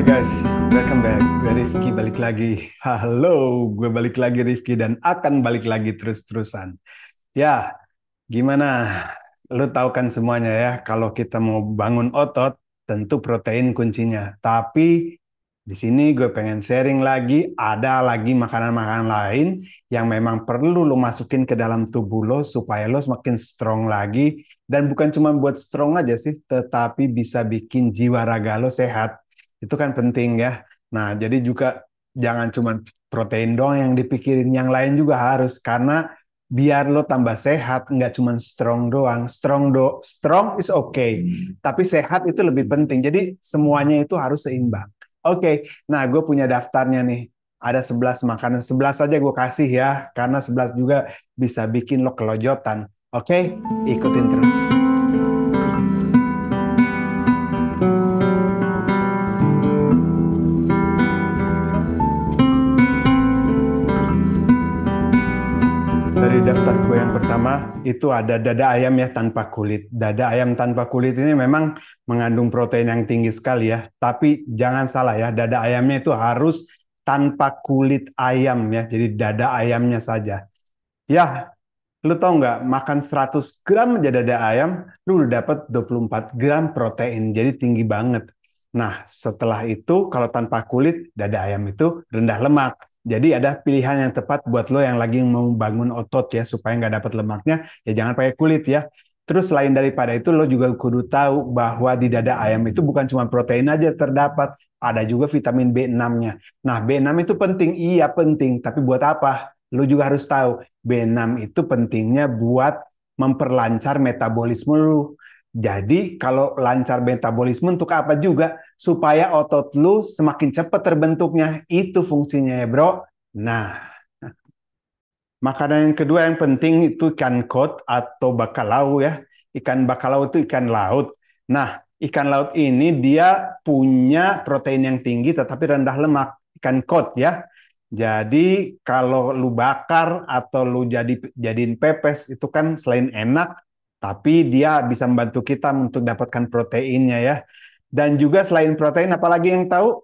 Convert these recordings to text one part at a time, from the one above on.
Hai guys, welcome back. Gue Rifki balik lagi. Halo, gue balik lagi Rifki dan akan balik lagi terus-terusan. Ya, gimana? Lu tahu kan semuanya ya, kalau kita mau bangun otot, tentu protein kuncinya. Tapi di sini gue pengen sharing lagi, ada lagi makanan-makanan lain yang memang perlu lo masukin ke dalam tubuh lo supaya lo semakin strong lagi. Dan bukan cuma buat strong aja sih, tetapi bisa bikin jiwa raga lo sehat. Itu kan penting ya. Nah, jadi juga jangan cuma protein doang yang dipikirin, yang lain juga harus. Karena biar lo tambah sehat, nggak cuma strong doang. Strong is okay, tapi sehat itu lebih penting. Jadi semuanya itu harus seimbang. Oke, nah gue punya daftarnya nih. Ada 11 makanan, 11 saja gue kasih ya, karena 11 juga bisa bikin lo kelojotan. Oke, ikutin terus. Dari daftar kue yang pertama itu ada dada ayam ya tanpa kulit. Dada ayam tanpa kulit ini memang mengandung protein yang tinggi sekali ya. Tapi jangan salah ya, dada ayamnya itu harus tanpa kulit ayam ya. Jadi dada ayamnya saja. Ya, lu tau nggak, makan 100 gram aja dada ayam, lu udah dapat 24 gram protein. Jadi tinggi banget. Nah, setelah itu kalau tanpa kulit, dada ayam itu rendah lemak. Jadi ada pilihan yang tepat buat lo yang lagi mau bangun otot ya, supaya nggak dapat lemaknya, ya jangan pakai kulit ya. Terus selain daripada itu, lo juga kudu tahu bahwa di dada ayam itu bukan cuma protein aja terdapat, ada juga vitamin B6-nya. Nah, B6 itu penting, iya penting, tapi buat apa? Lo juga harus tahu, B6 itu pentingnya buat memperlancar metabolisme lu. Jadi kalau lancar metabolisme untuk apa juga? Supaya otot lu semakin cepat terbentuknya. Itu fungsinya ya bro. Nah, makanan yang kedua yang penting itu ikan kod atau bakalau ya. Ikan bakalau itu ikan laut. Nah, ikan laut ini dia punya protein yang tinggi tetapi rendah lemak. Ikan kod ya. Jadi kalau lu bakar atau lu jadiin pepes itu kan selain enak, tapi dia bisa membantu kita untuk dapatkan proteinnya ya. Dan juga selain protein, apalagi yang tahu?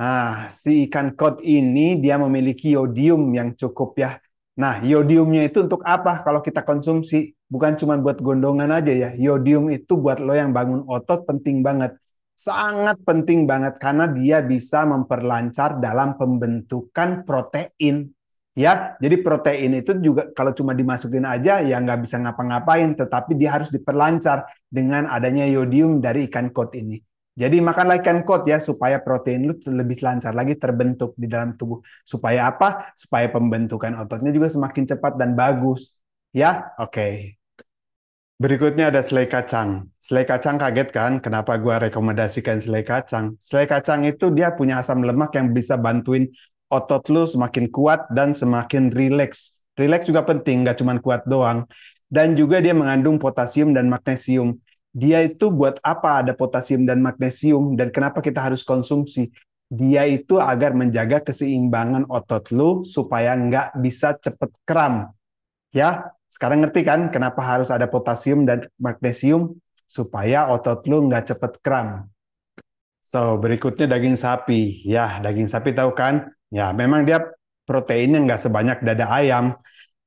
Nah, si ikan kod ini dia memiliki yodium yang cukup ya. Nah, yodiumnya itu untuk apa kalau kita konsumsi? Bukan cuma buat gondongan aja ya. Yodium itu buat lo yang bangun otot penting banget. Sangat penting banget karena dia bisa memperlancar dalam pembentukan protein. Ya, jadi protein itu juga kalau cuma dimasukin aja ya nggak bisa ngapa-ngapain, tetapi dia harus diperlancar dengan adanya yodium dari ikan kod ini. Jadi makanlah ikan kod ya supaya protein lu lebih lancar lagi terbentuk di dalam tubuh. Supaya apa? Supaya pembentukan ototnya juga semakin cepat dan bagus. Ya, oke. Berikutnya ada selai kacang. Selai kacang kaget kan? Kenapa gua rekomendasikan selai kacang? Selai kacang itu dia punya asam lemak yang bisa bantuin otot lu semakin kuat dan semakin rileks. Rileks juga penting, nggak cuma kuat doang. Dan juga dia mengandung potasium dan magnesium. Dia itu buat apa ada potasium dan magnesium dan kenapa kita harus konsumsi? Dia itu agar menjaga keseimbangan otot lu supaya nggak bisa cepet kram. Ya, sekarang ngerti kan kenapa harus ada potasium dan magnesium? Supaya otot lu nggak cepet kram. So, berikutnya daging sapi. Ya, daging sapi tahu kan? Ya, memang dia proteinnya nggak sebanyak dada ayam.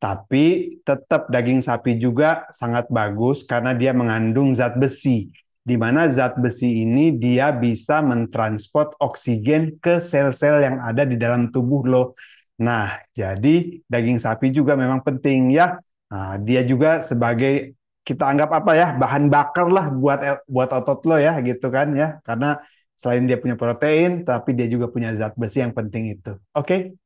Tapi tetap daging sapi juga sangat bagus karena dia mengandung zat besi. Di mana zat besi ini dia bisa mentransport oksigen ke sel-sel yang ada di dalam tubuh lo. Nah, jadi daging sapi juga memang penting ya. Nah, dia juga sebagai kita anggap apa ya, bahan bakar lah buat otot lo ya gitu kan ya. Karena selain dia punya protein, tapi dia juga punya zat besi yang penting itu. Oke?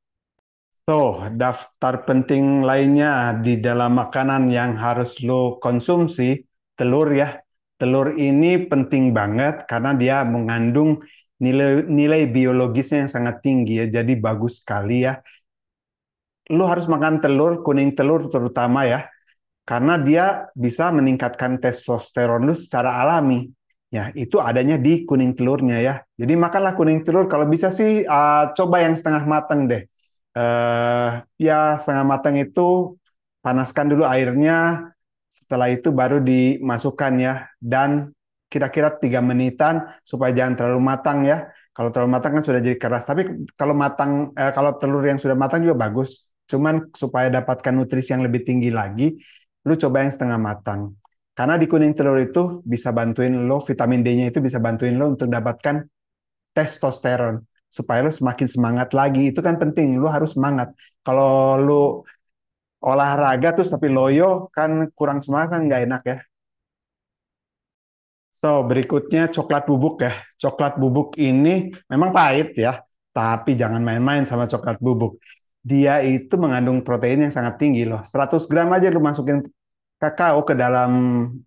So, daftar penting lainnya di dalam makanan yang harus lo konsumsi, telur ya. Telur ini penting banget karena dia mengandung nilai biologisnya yang sangat tinggi ya. Jadi bagus sekali ya. Lo harus makan telur, kuning telur terutama ya. Karena dia bisa meningkatkan testosteron lu secara alami. Ya, itu adanya di kuning telurnya ya. Jadi makanlah kuning telur. Kalau bisa sih coba yang setengah matang deh. Ya setengah matang itu panaskan dulu airnya. Setelah itu baru dimasukkan ya. Dan kira-kira 3 menitan supaya jangan terlalu matang ya. Kalau terlalu matang kan sudah jadi keras. Tapi kalau kalau telur yang sudah matang juga bagus. Cuman supaya dapatkan nutrisi yang lebih tinggi lagi, lu coba yang setengah matang. Karena di kuning telur itu bisa bantuin lo, vitamin D-nya itu bisa bantuin lo untuk dapatkan testosteron. Supaya lo semakin semangat lagi. Itu kan penting, lo harus semangat. Kalau lo olahraga terus tapi loyo, kan kurang semangat kan nggak enak ya. So, berikutnya coklat bubuk ya. Coklat bubuk ini memang pahit ya, tapi jangan main-main sama coklat bubuk. Dia itu mengandung protein yang sangat tinggi loh. 100 gram aja lu masukin kakao ke dalam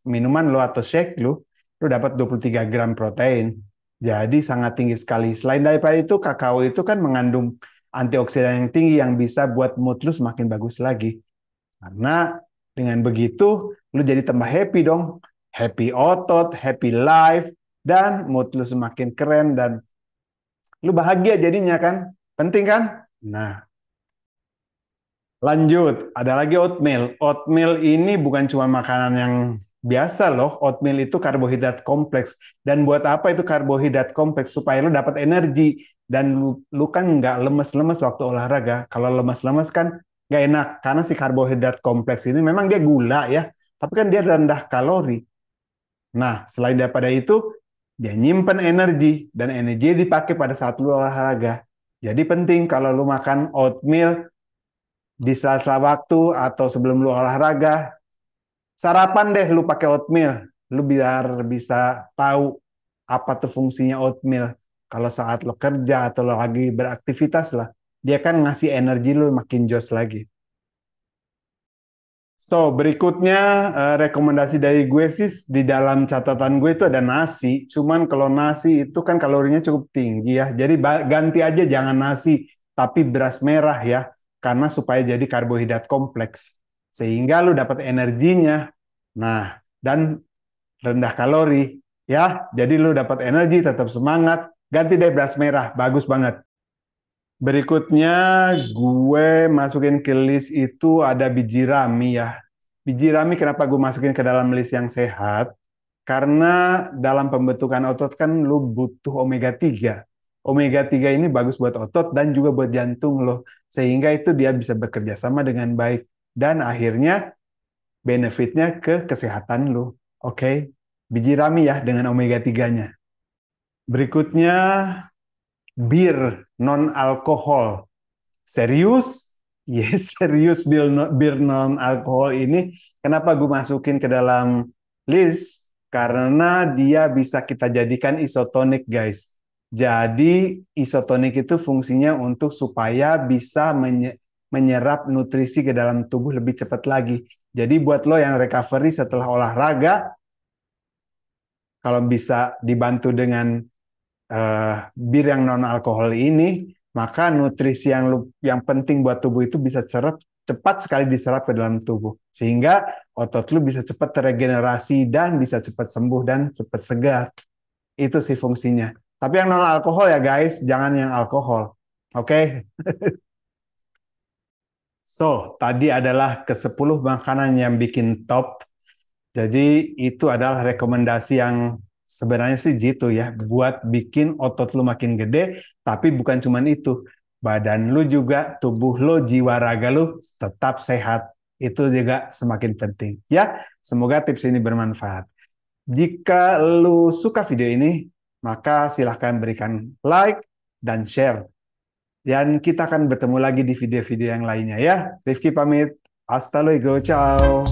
minuman lo atau shake lu dapat 23 gram protein. Jadi sangat tinggi sekali. Selain daripada itu, kakao itu kan mengandung antioksidan yang tinggi yang bisa buat mood lu semakin bagus lagi. Karena dengan begitu, lu jadi tambah happy dong. Happy otot, happy life, dan mood lu semakin keren, dan lu bahagia jadinya kan. Penting kan? Nah, lanjut. Ada lagi oatmeal. Oatmeal ini bukan cuma makanan yang biasa loh. Oatmeal itu karbohidrat kompleks. Dan buat apa itu karbohidrat kompleks? Supaya lu dapat energi. Dan lu kan nggak lemes-lemes waktu olahraga. Kalau lemes-lemes kan nggak enak. Karena si karbohidrat kompleks ini memang dia gula ya. Tapi kan dia rendah kalori. Nah, selain daripada itu, dia nyimpen energi. Dan energi dipakai pada saat lu olahraga. Jadi penting kalau lu makan oatmeal di sela-sela waktu atau sebelum lu olahraga, sarapan deh lu pakai oatmeal. Lu biar bisa tahu apa tuh fungsinya oatmeal. Kalau saat lo kerja atau lo lagi beraktivitas lah, dia kan ngasih energi lu makin jos lagi. So, berikutnya rekomendasi dari gue sih di dalam catatan gue itu ada nasi. Cuman kalau nasi itu kan kalorinya cukup tinggi ya. Jadi ganti aja jangan nasi, tapi beras merah ya. Karena supaya jadi karbohidrat kompleks. Sehingga lu dapat energinya. Nah, dan rendah kalori ya. Jadi lu dapat energi, tetap semangat. Ganti deh beras merah, bagus banget. Berikutnya gue masukin ke list itu ada biji rami ya. Biji rami kenapa gue masukin ke dalam list yang sehat? Karena dalam pembentukan otot kan lu butuh omega 3. Omega 3 ini bagus buat otot dan juga buat jantung lo. Sehingga itu dia bisa bekerja sama dengan baik. Dan akhirnya benefitnya ke kesehatan lo. Oke? Biji rami ya dengan omega 3-nya. Berikutnya bir non alkohol. Serius? Yes, serius bir non alkohol ini. Kenapa gue masukin ke dalam list? Karena dia bisa kita jadikan isotonik, guys. Jadi isotonik itu fungsinya untuk supaya bisa menyerap nutrisi ke dalam tubuh lebih cepat lagi. Jadi buat lo yang recovery setelah olahraga, kalau bisa dibantu dengan bir yang non alkohol ini, maka nutrisi yang penting buat tubuh itu bisa cepat sekali diserap ke dalam tubuh, sehingga otot lu bisa cepat teregenerasi dan bisa cepat sembuh dan cepat segar. Itu sih fungsinya. Tapi yang non alkohol ya guys, jangan yang alkohol. Oke? So, tadi adalah ke-10 makanan yang bikin top. Jadi itu adalah rekomendasi yang sebenarnya sih gitu ya, buat bikin otot lu makin gede, tapi bukan cuman itu. Badan lu juga, tubuh lu, jiwa raga lu tetap sehat. Itu juga semakin penting. Ya, semoga tips ini bermanfaat. Jika lu suka video ini, maka silahkan berikan like dan share. Dan kita akan bertemu lagi di video-video yang lainnya ya. Rifki pamit. Hasta luego, ciao.